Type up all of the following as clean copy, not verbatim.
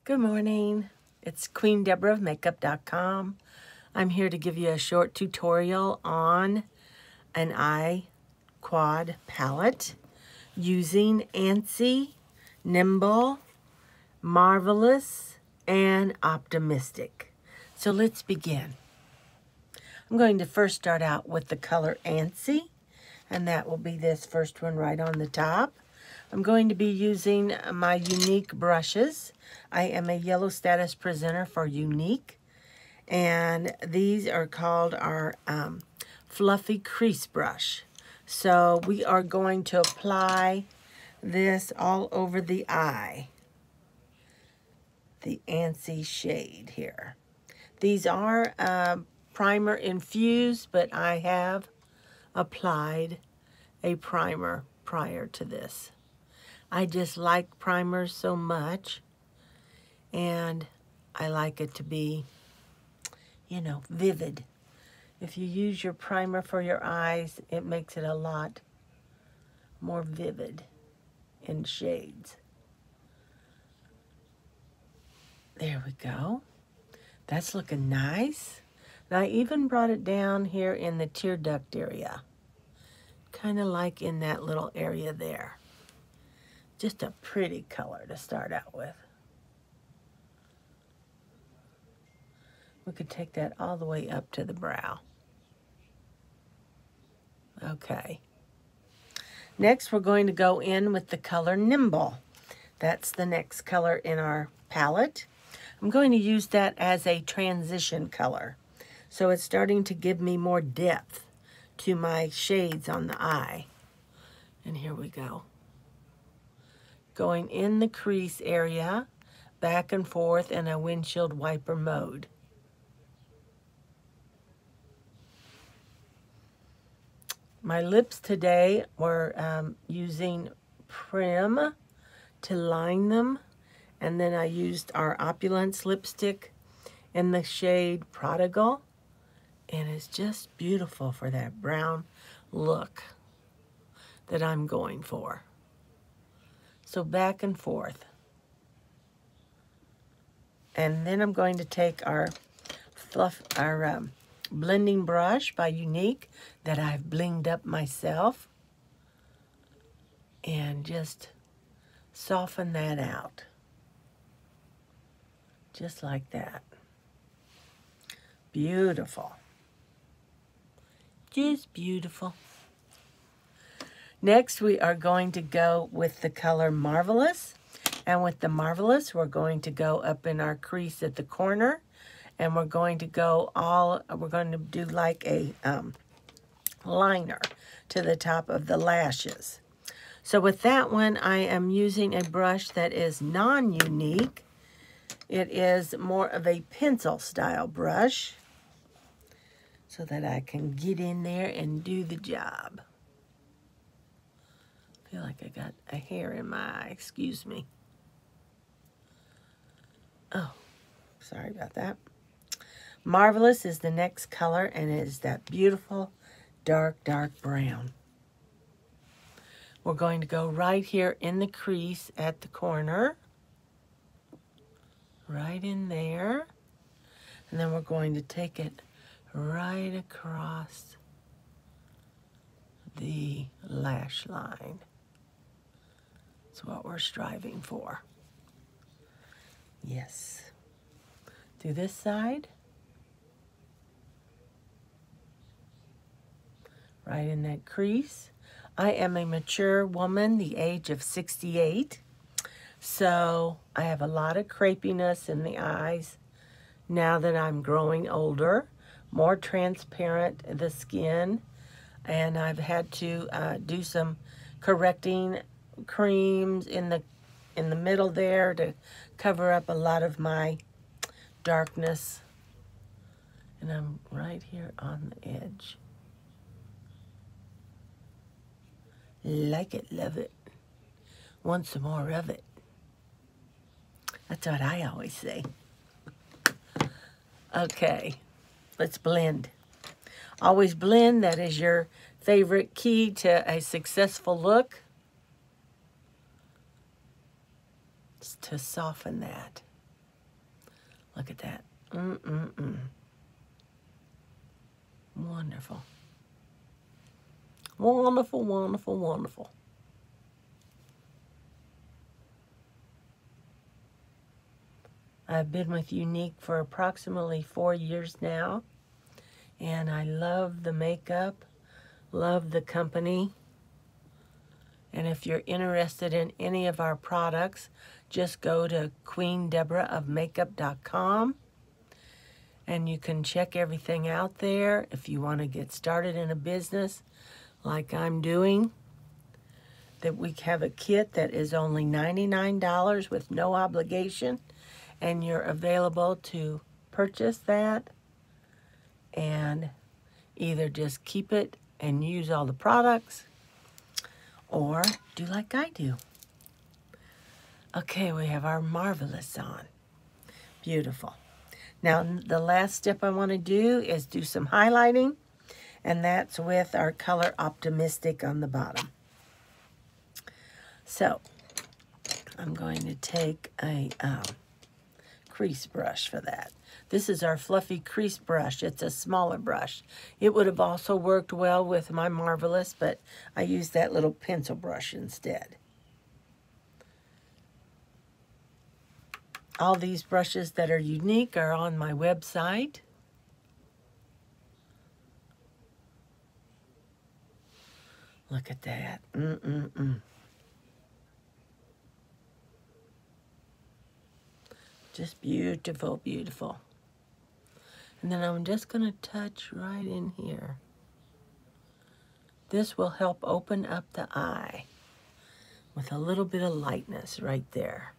Good morning. It's Queen Deborah of Makeup.com. I'm here to give you a short tutorial on an eye quad palette using Antsy, Nimble, Marvelous, and Optimistic. So let's begin. I'm going to first start out with the color Antsy, and that will be this first one right on the top. I'm going to be using my Unique brushes. I am a yellow status presenter for Unique, and these are called our Fluffy Crease Brush. So we are going to apply this all over the eye, the Antsy shade here. These are primer infused, but I have applied a primer prior to this. I just like primers so much, and I like it to be, you know, vivid. If you use your primer for your eyes, it makes it a lot more vivid in shades. There we go. That's looking nice. And I even brought it down here in the tear duct area, kind of like in that little area there. Just a pretty color to start out with. We could take that all the way up to the brow. Okay. Next, we're going to go in with the color Nimble. That's the next color in our palette. I'm going to use that as a transition color. So it's starting to give me more depth to my shades on the eye. And here we go. Going in the crease area, back and forth in a windshield wiper mode. My lips today were using Prim to line them, and then I used our Opulence lipstick in the shade Prodigal, and it's just beautiful for that brown look that I'm going for. So back and forth. And then I'm going to take our blending brush by Unique that I've blinged up myself and just soften that out. Just like that. Beautiful. Just beautiful. Next, we are going to go with the color Marvelous. And with the Marvelous, we're going to go up in our crease at the corner. And we're going to go we're going to do like a liner to the top of the lashes. So with that one, I am using a brush that is non-Unique. It is more of a pencil style brush, so that I can get in there and do the job. I feel like I got a hair in my eye, excuse me. Oh, sorry about that. Marvelous is the next color, and it is that beautiful dark brown. We're going to go right here in the crease at the corner. Right in there. And then we're going to take it right across the lash line. That's what we're striving for. Yes. Do this side. Right in that crease. I am a mature woman, the age of 68. So I have a lot of crepiness in the eyes now that I'm growing older. More transparent the skin. And I've had to do some correcting creams in the middle there to cover up a lot of my darkness. And I'm right here on the edge. Like it, love it. Want some more of it. That's what I always say. Okay, let's blend. Always blend. That is your favorite key to a successful look. It's to soften that. Look at that. Wonderful. Wonderful, wonderful, wonderful. I've been with Unique for approximately 4 years now, and I love the makeup, love the company. And if you're interested in any of our products, just go to queendeborahofmakeup.com, and you can check everything out there. If you want to get started in a business like I'm doing, that we have a kit that is only $99 with no obligation, and you're available to purchase that and either just keep it and use all the products, or do like I do. Okay, we have our Marvelous on. Beautiful. Now, the last step I want to do is do some highlighting, and that's with our color Optimistic on the bottom. So, I'm going to take a crease brush for that. This is our fluffy crease brush. It's a smaller brush. It would have also worked well with my Marvelous, but I used that little pencil brush instead. All these brushes that are Unique are on my website. Look at that. Just beautiful, beautiful. And then I'm just going to touch right in here. This will help open up the eye with a little bit of lightness right there.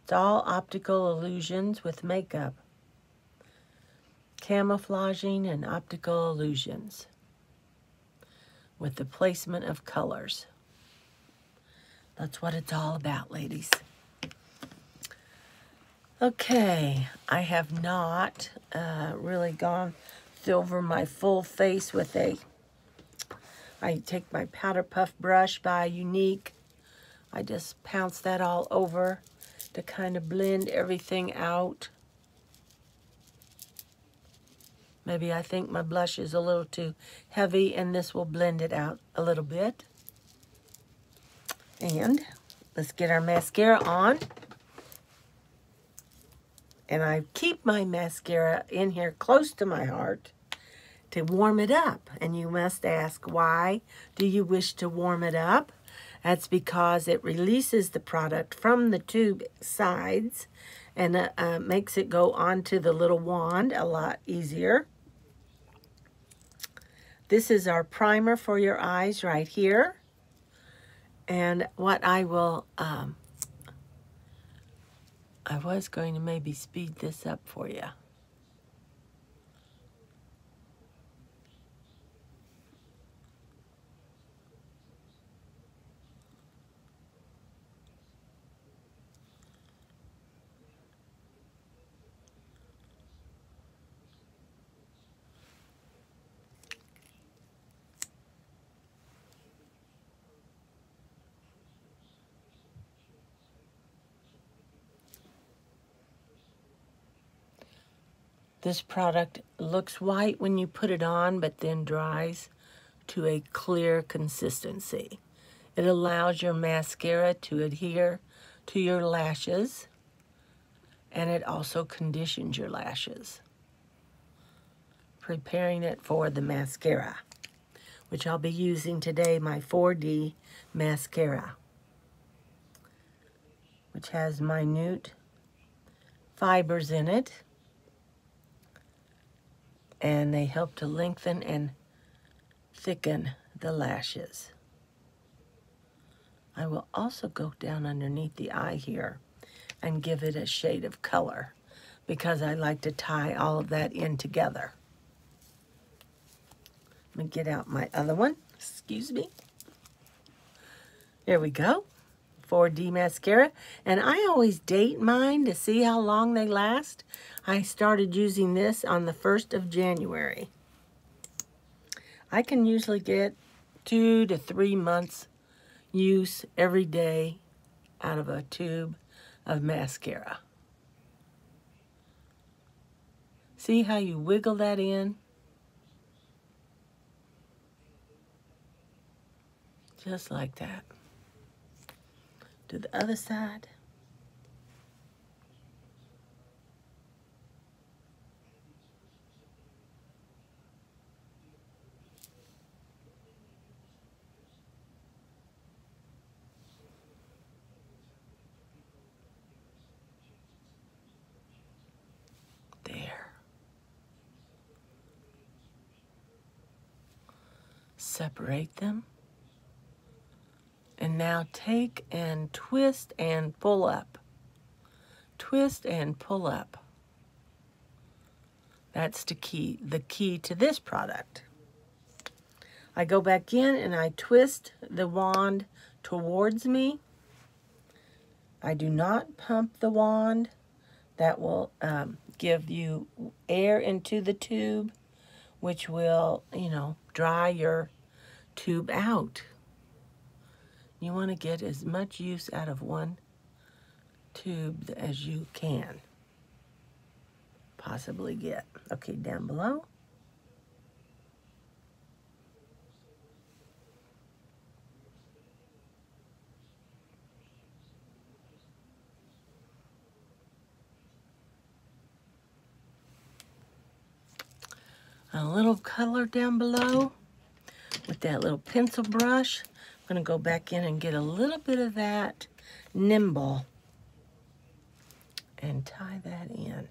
It's all optical illusions with makeup. Camouflaging and optical illusions with the placement of colors. That's what it's all about, ladies. Okay, I have not really gone over my full face with I take my Powder Puff brush by Unique. I just pounce that all over to kind of blend everything out. Maybe I think my blush is a little too heavy, and this will blend it out a little bit. And let's get our mascara on. And I keep my mascara in here close to my heart to warm it up. And you must ask, why do you wish to warm it up? That's because it releases the product from the tube sides and makes it go onto the little wand a lot easier. This is our primer for your eyes right here. And what I will, I was going to maybe speed this up for you. This product looks white when you put it on, but then dries to a clear consistency. It allows your mascara to adhere to your lashes, and it also conditions your lashes, preparing it for the mascara, which I'll be using today, my 4D mascara, which has minute fibers in it, and they help to lengthen and thicken the lashes. I will also go down underneath the eye here and give it a shade of color, because I like to tie all of that in together. Let me get out my other one. Excuse me. There we go. 4D mascara. And I always date mine to see how long they last. I started using this on the 1st of January. I can usually get 2 to 3 months use every day out of a tube of mascara. See how you wiggle that in? Just like that. To the other side. There. Separate them. And now take and twist and pull up. Twist and pull up. That's the key to this product. I go back in and I twist the wand towards me. I do not pump the wand. That will give you air into the tube, which will, dry your tube out. You want to get as much use out of one tube as you can possibly get. Okay, down below. A little color down below with that little pencil brush. I'm going to go back in and get a little bit of that Nimble and tie that in.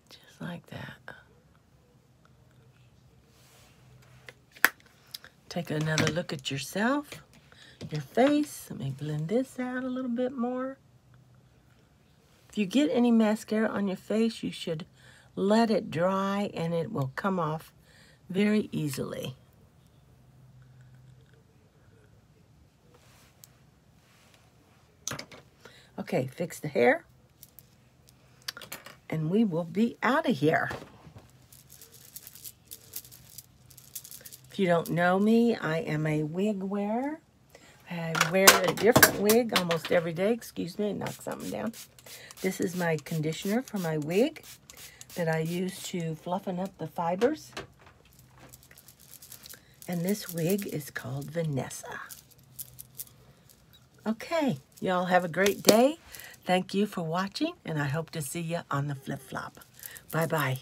Just like that. Take another look at yourself, your face. Let me blend this out a little bit more. If you get any mascara on your face, you should let it dry and it will come off very easily. Okay, fix the hair. And we will be out of here. If you don't know me, I am a wig wearer. I wear a different wig almost every day. Excuse me, knock something down. This is my conditioner for my wig that I use to fluffen up the fibers. And this wig is called Vanessa. Okay, y'all have a great day. Thank you for watching, and I hope to see you on the flip-flop. Bye-bye.